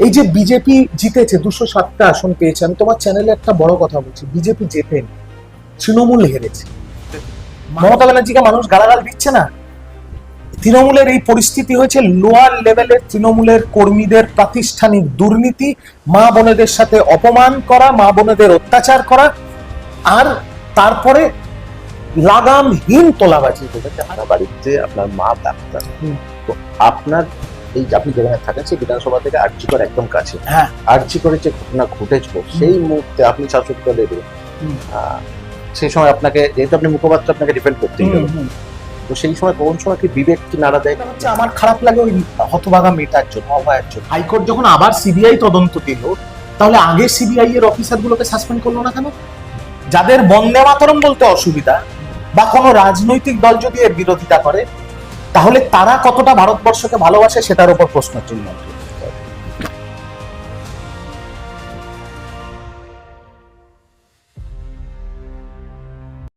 এই যে বিজেপি জিতেছে, 207টা আসন পেয়েছে, আমি তোমার চ্যানেলে একটা বড় কথা বলছি, বিজেপি জেতেনি, তৃণমূল হেরেছে। মমতা ব্যানার্জিকে মানুষ গালাগাল দিচ্ছে না, তৃণমূলের এই পরিস্থিতি হয়েছে লোয়ার লেভেলের তৃণমূলের কর্মীদের প্রাতিষ্ঠানিক দুর্নীতি, মা বোনেদের সাথে অপমান করা, মা বোনেদের অত্যাচার করা, আর তারপরে লাগামহীন তোলাবাজি। আপনার বাড়িতে আপনার মা ডাক্তার, তো আপনার এই যে আপনি যেখানে থাকেন সেই বিধানসভা থেকে আরজিকর একদম কাছে, হ্যাঁ, আরজিকরে যে ঘটনা ঘটেছিল সেই মুহূর্তে আপনি শাসক দলের সেই সময় আপনাকে, যেহেতু আপনি মুখপাত্র, আপনাকে ডিফেন্ড করতেই হবে, তো সেই সময় কোন সময় কি বিবেক কি নাড়া দেয়? হচ্ছে আমার খারাপ লাগে ওই হতভাগা মেয়েটার জন্য, অভয়ের জন্য। হাইকোর্ট যখন আবার সিবিআই তদন্ত দিল, তাহলে আগে সিবিআই এর অফিসার গুলোকে সাসপেন্ড করলো না কেন? যাদের বন্দে মাতরম বলতে অসুবিধা, বা কোনো রাজনৈতিক দল যদি এর বিরোধিতা করে, তাহলে তারা কতটা ভারতবর্ষকে ভালোবাসে সেটার উপর প্রশ্ন চিহ্ন।